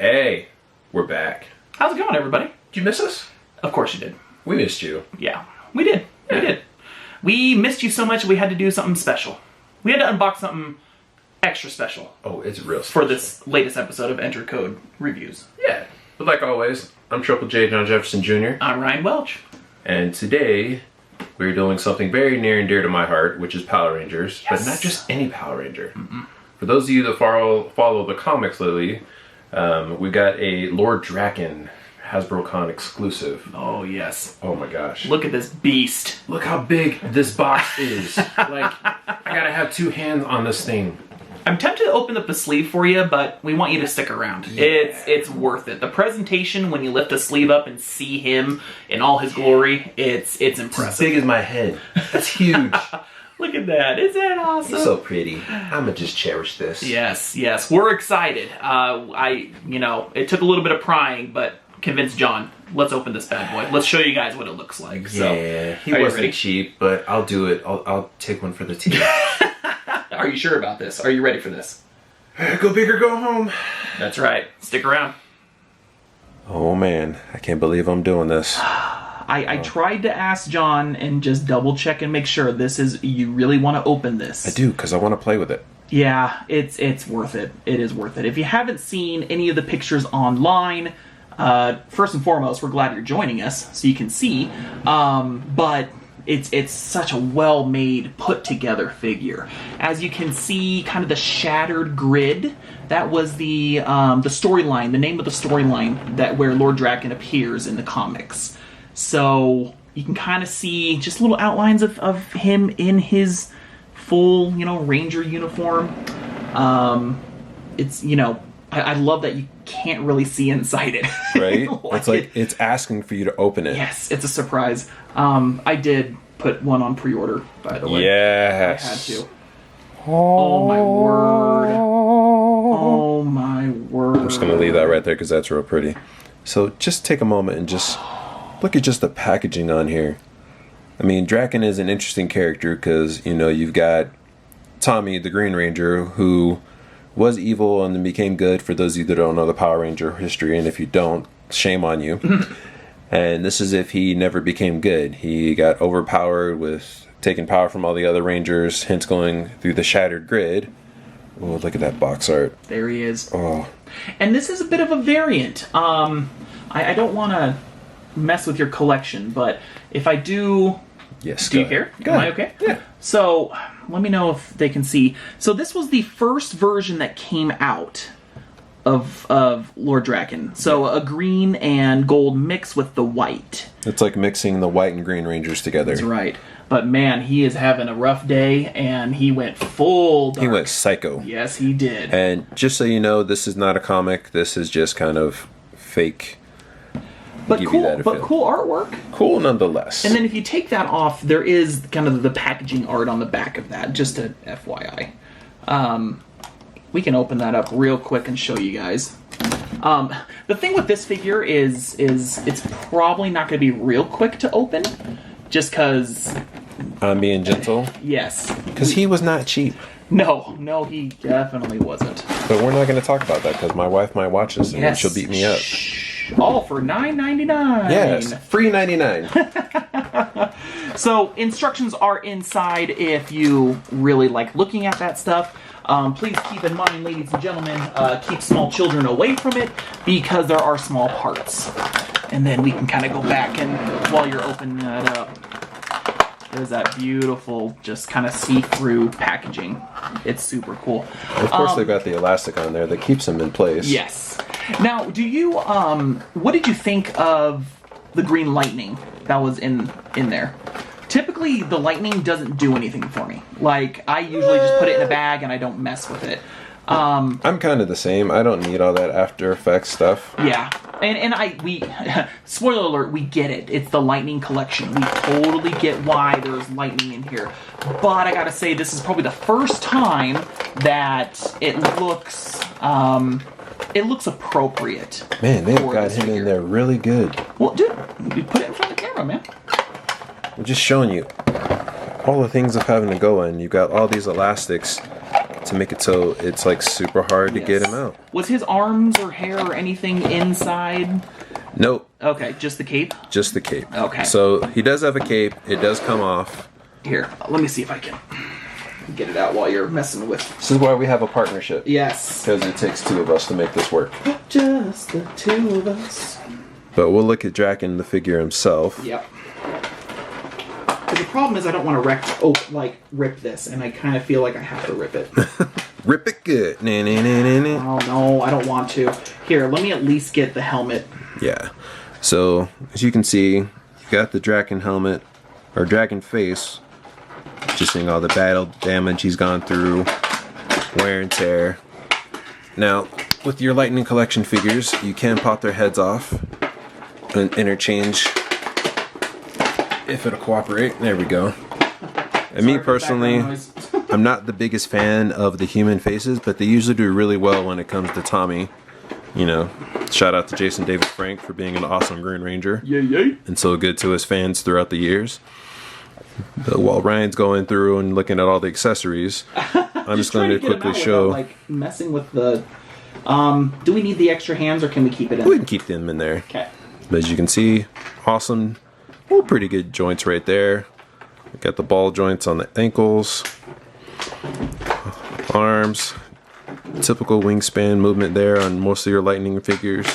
Hey, we're back. How's it going, everybody? Did you miss us? Of course you did. We missed you. Yeah, we did. We did. We missed you so much we had to do something special. We had to unbox something extra special. Oh, it's real special. For this latest episode of Enter Code Reviews. Yeah. But like always, I'm Triple J John Jefferson Jr. I'm Ryan Welch. And today, we're doing something very near and dear to my heart, which is Power Rangers. Yes. But not just any Power Ranger. For those of you that follow the comics lately, we got a Lord Drakkon Hasbro Con exclusive. Oh, yes. Oh my gosh. Look at this beast. Look how big this box is. Like, I gotta have two hands on this thing. I'm tempted to open up the sleeve for you, but we want you to stick around. Yeah. It's worth it. The presentation, when you lift the sleeve up and see him in all his glory, it's impressive. It's as big as my head. That's huge. Look at that. Isn't that awesome? It's so pretty. I'm gonna just cherish this. Yes. We're excited. It took a little bit of prying, but convinced John, let's open this bad boy. Let's show you guys what it looks like. Yeah, he wasn't cheap, but I'll do it. I'll take one for the team. Are you sure about this? Are you ready for this? Go big or go home. That's right. Stick around. Oh man, I can't believe I'm doing this. I tried to ask John and just double check and make sure you really want to open this. I do, because I want to play with it. Yeah, it's worth it. It is worth it. If you haven't seen any of the pictures online, first and foremost, we're glad you're joining us so you can see. But it's such a well-made, put-together figure. As you can see, kind of the shattered grid. That was the storyline, the name of the storyline where Lord Drakkon appears in the comics. So you can kind of see just little outlines of him in his full, Ranger uniform. I love that you can't really see inside it. Right? It's asking for you to open it. Yes, it's a surprise. I did put one on pre-order, by the way. Yes. I had to. Oh my word. Oh my word. I'm just going to leave that right there because that's real pretty. So just take a moment and just look at just the packaging on here. I mean, Drakkon is an interesting character because, you've got Tommy, the Green Ranger, who was evil and then became good, for those of you that don't know the Power Ranger history, and if you don't, shame on you. And this is if he never became good. He got overpowered with taking power from all the other Rangers, hence going through the shattered grid. Oh, look at that box art. There he is. Oh. And this is a bit of a variant. I don't want to mess with your collection, but if I do... Yes. Do you care? Am I okay? Yeah. So, let me know if they can see. So this was the first version that came out of Lord Drakkon. So a green and gold mix with the white. It's like mixing the white and green Rangers together. That's right. But man, he is having a rough day, and he went full dark. He went psycho. Yes, he did. And just so you know, this is not a comic. This is just kind of fake. But cool artwork. Cool nonetheless. And then if you take that off, there is kind of the packaging art on the back of that, just a FYI. We can open that up real quick and show you guys. The thing with this figure is it's probably not going to be real quick to open, just because... I'm being gentle? Yes. Because he was not cheap. No, he definitely wasn't. But we're not going to talk about that, because my wife might watch this and then she'll beat me up. All for $9.99. Yes, free 99. So instructions are inside if you really like looking at that stuff. Please keep in mind, ladies and gentlemen, keep small children away from it because there are small parts. And then we can kind of go back and while you're opening that up, there's that beautiful, just kind of see-through packaging. It's super cool. Of course, they've got the elastic on there that keeps them in place. Yes. Now, what did you think of the green lightning that was in there? Typically, the lightning doesn't do anything for me. Like, I usually just put it in a bag and I don't mess with it. I'm kind of the same. I don't need all that After Effects stuff. Yeah. And we spoiler alert, we get it. It's the lightning collection. We totally get why there's lightning in here. But I gotta say, this is probably the first time that it looks appropriate. Man, they've got him in there really good. Well, dude, you put it in front of the camera, man. I'm just showing you all the things of having to go in. You've got all these elastics to make it so it's like super hard to get him out. Was his arms or hair or anything inside? Nope. Okay, just the cape? Just the cape. Okay. So he does have a cape. It does come off. Here, let me see if I can get it out while you're messing with. This is why we have a partnership. Yes. Because it takes two of us to make this work. Just the two of us. But we'll look at Drakkon, the figure himself. Yep. But the problem is I don't want to rip this, and I kind of feel like I have to rip it. Rip it good. Nah, nah, nah, nah, nah. Oh no, I don't want to. Here, let me at least get the helmet. Yeah. So, as you can see, you got the Drakkon helmet, or Drakkon face. Just seeing all the battle damage he's gone through, wear and tear. Now, with your Lightning Collection figures, you can pop their heads off and interchange if it'll cooperate. There we go. And me personally, I'm not the biggest fan of the human faces, but they usually do really well when it comes to Tommy. You know, shout out to Jason David Frank for being an awesome Green Ranger. Yay, yay. And so good to his fans throughout the years. But while Ryan's going through and looking at all the accessories, I'm just going to quickly show. Without, like, messing with the. Do we need the extra hands, or can we keep it in? We can keep them in there. Okay. But as you can see, awesome, well, pretty good joints right there. We got the ball joints on the ankles, arms, typical wingspan movement there on most of your Lightning figures.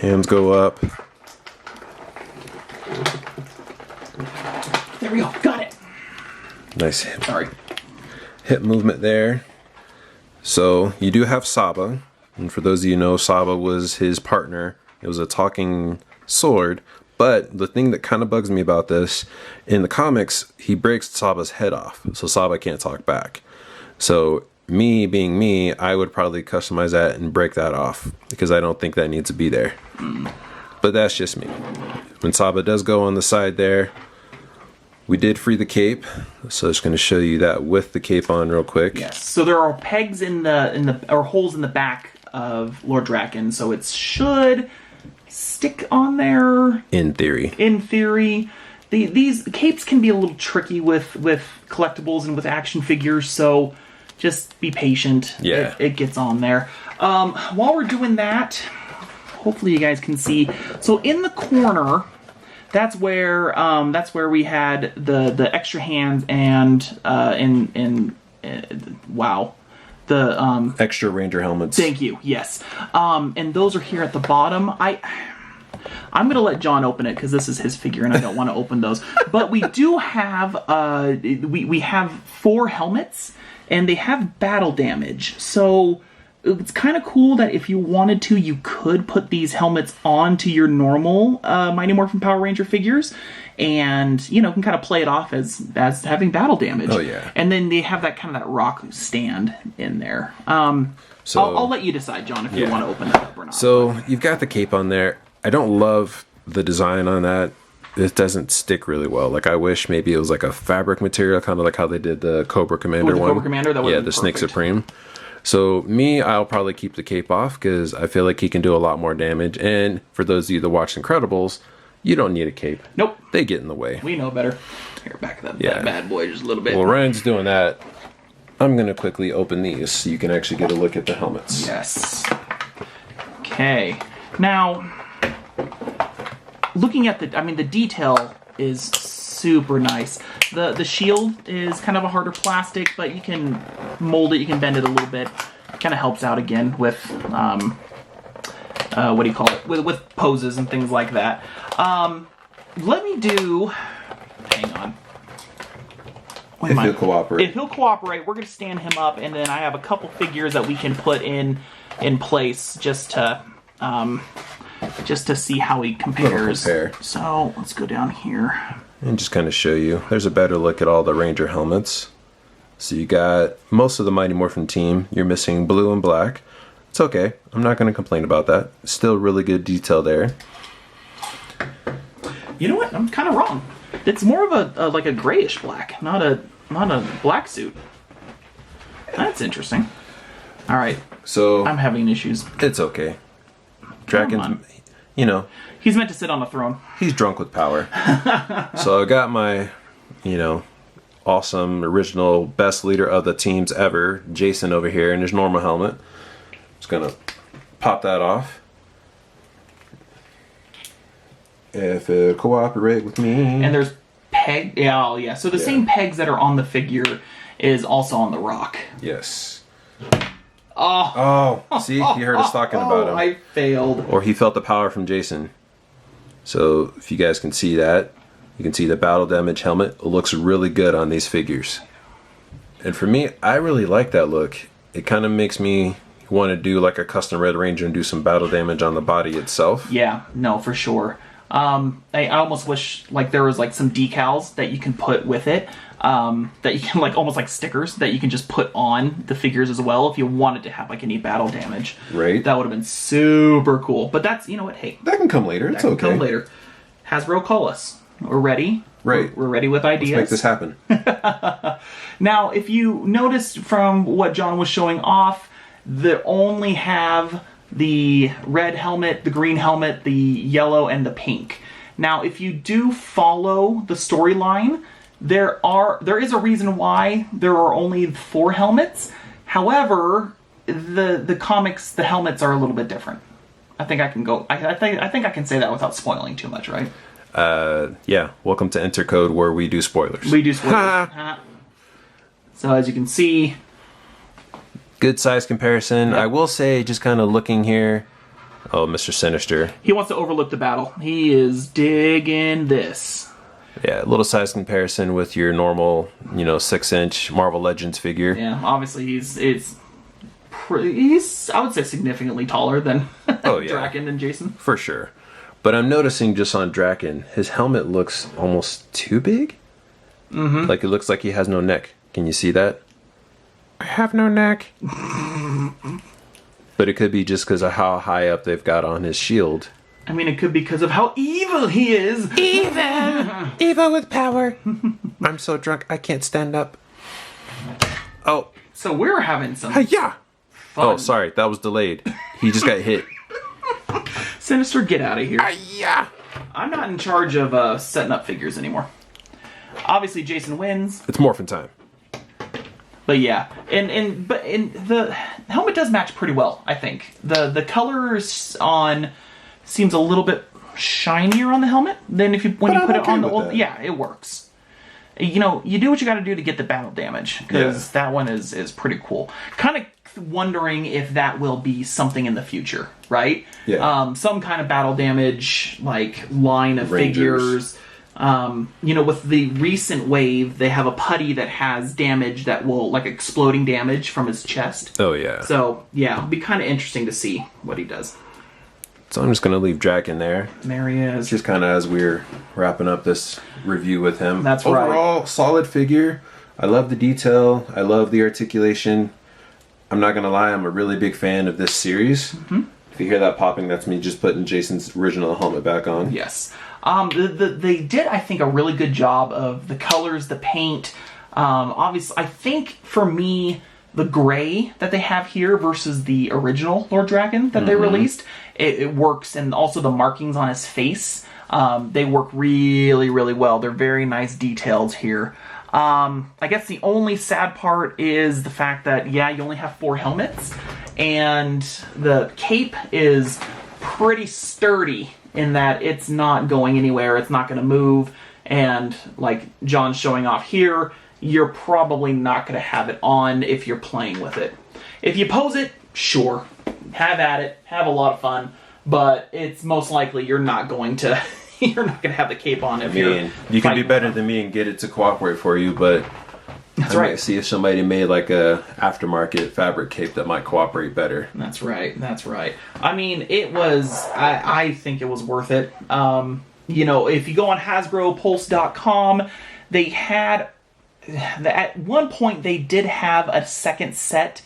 Hands go up. There we go. Got it. Nice hip. Sorry. Hip movement there. So you do have Saba, and for those of you who know, Saba was his partner. It was a talking sword, but the thing that kind of bugs me about this, in the comics, he breaks Saba's head off, so Saba can't talk back. So me being me, I would probably customize that and break that off, because I don't think that needs to be there. But that's just me. When Saba does go on the side there, we did free the cape, so I'm just going to show you that with the cape on real quick. Yes. So there are pegs or holes in the back of Lord Drakkon, so it should stick on there. In theory. In theory, these capes can be a little tricky with collectibles and with action figures, so just be patient. Yeah, it gets on there. While we're doing that, hopefully you guys can see. So in the corner. That's where we had the extra hands and wow, the extra Ranger helmets. Thank you. Yes, and those are here at the bottom. I'm gonna let John open it because this is his figure and I don't want to open those. But we do have we have 4 helmets and they have battle damage, so. It's kind of cool that if you wanted to, you could put these helmets onto your normal Mighty Morphin Power Ranger figures, and you know can kind of play it off as having battle damage. Oh yeah. And then they have that kind of that rock stand in there. So I'll let you decide, John, if you want to open that up or not. So you've got the cape on there. I don't love the design on that. It doesn't stick really well. Like I wish maybe it was like a fabric material, kind of like how they did the Cobra Commander one. Cobra Commander, that the Snake Supreme. So me, I'll probably keep the cape off because I feel like he can do a lot more damage. And for those of you that watch Incredibles, you don't need a cape. Nope. They get in the way. We know better. Here, back that bad boy just a little bit. Well, Ryan's doing that. I'm going to quickly open these so you can actually get a look at the helmets. Yes. Okay. Now, looking at the detail is super nice. The shield is kind of a harder plastic, but you can mold it, you can bend it a little bit. Kind of helps out again with what do you call it? With poses and things like that. Let me do. Hang on. If he'll cooperate. If he'll cooperate, we're gonna stand him up, and then I have a couple figures that we can put in place just to see how he compares. So let's go down here. And just kind of show you. There's a better look at all the Ranger helmets. So you got most of the Mighty Morphin team. You're missing blue and black. It's okay. I'm not going to complain about that. Still really good detail there. You know what? I'm kind of wrong. It's more of a like a grayish black, not a black suit. That's interesting. All right. So I'm having issues. It's okay. Drakkon's, you know, he's meant to sit on a throne. He's drunk with power. So I got my, awesome, original, best leader of the teams ever, Jason over here in his normal helmet. Just gonna pop that off. If it cooperate with me. And there's peg. Yeah, oh, yeah. So the same pegs that are on the figure is also on the rock. Yes. Oh. See, he heard us talking about him. I failed. Or he felt the power from Jason. So if you guys can see that, you can see the battle damage helmet. It looks really good on these figures. And for me, I really like that look. It kind of makes me want to do like a custom Red Ranger and do some battle damage on the body itself. Yeah, no, for sure. I almost wish like there was like some decals that you can put with it, that you can like almost like stickers that you can just put on the figures as well if you wanted to have like any battle damage. Right. That would have been super cool. But that's, you know what, hey. That can come later. It's okay. Come later. Hasbro, call us. We're ready. Right. We're ready with ideas. Let's make this happen. Now, if you noticed from what John was showing off, they only have the red helmet, the green helmet, the yellow, and the pink. Now, if you do follow the storyline, there is a reason why there are only 4 helmets. However, the comics, the helmets are a little bit different. I think I can go. I think I can say that without spoiling too much, right? Yeah. Welcome to Intercode, where we do spoilers. We do spoilers. So as you can see, good size comparison. Yep. I will say, just kind of looking here. Oh, Mr. Sinister. He wants to overlook the battle. He is digging this. Yeah, a little size comparison with your normal, 6-inch Marvel Legends figure. Yeah, obviously he's I would say significantly taller than Drakkon and Jason. For sure. But I'm noticing just on Drakkon, his helmet looks almost too big. Mm-hmm. Like it looks like he has no neck. Can you see that? I have no neck. But it could be just because of how high up they've got on his shield. I mean, it could be because of how evil he is. Evil! Evil with power. I'm so drunk, I can't stand up. Oh. So we're having some yeah. Fun. Oh, sorry, that was delayed. He just got hit. Sinister, get out of here. Yeah. I'm not in charge of setting up figures anymore. Obviously, Jason wins. It's morphin' time. But yeah, and the helmet does match pretty well, I think. The colors on seems a little bit shinier on the helmet than when you put it on the old. Yeah, it works. You do what you got to do to get the battle damage, because that one is pretty cool. Kind of wondering if that will be something in the future, right? Yeah. Some kind of battle damage like line of Rangers. figures. With the recent wave, they have a putty that has damage that will, like, exploding damage from his chest. Oh, yeah. So, yeah, it'll be kind of interesting to see what he does. So I'm just going to leave Drakkon there. There he is. Just kind of as we're wrapping up this review with him. That's right. Overall, solid figure. I love the detail. I love the articulation. I'm not going to lie, I'm a really big fan of this series. Mm-hmm. If you hear that popping, that's me just putting Jason's original helmet back on. Yes. They did, I think, a really good job of the colors, the paint. Obviously, I think for me, the gray that they have here versus the original Lord Drakkon that they released, it works, and also the markings on his face, they work really, really well. They're very nice details here. I guess the only sad part is the fact that, you only have 4 helmets, and the cape is pretty sturdy in that it's not going anywhere, it's not going to move, and like John's showing off here, you're probably not going to have it on if you're playing with it. If you pose it, sure, have at it, have a lot of fun, but it's most likely you're not going to have the cape on if you can be better than me and get it to cooperate for you, but that's I right. might see if somebody made like a aftermarket fabric cape that might cooperate better. That's right. I mean, it was, I think it was worth it. If you go on HasbroPulse.com, they had, at one point they did have a second set,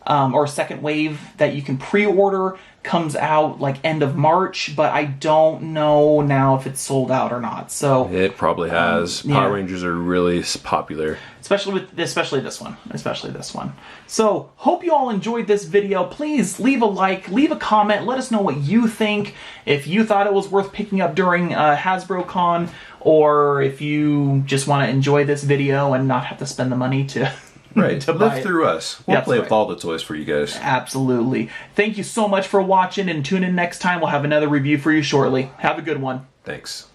or second wave that you can pre-order, comes out like end of March, but I don't know now if it's sold out or not. So it probably has. Power Rangers are really popular, especially this one. So hope you all enjoyed this video. Please leave a like, leave a comment, let us know what you think. If you thought it was worth picking up during HasbroCon, or if you just want to enjoy this video and not have to spend the money to Right. to buy Live it. through us. We'll That's play right. with all the toys for you guys. Absolutely. Thank you so much for watching, and tune in next time. We'll have another review for you shortly. Have a good one. Thanks.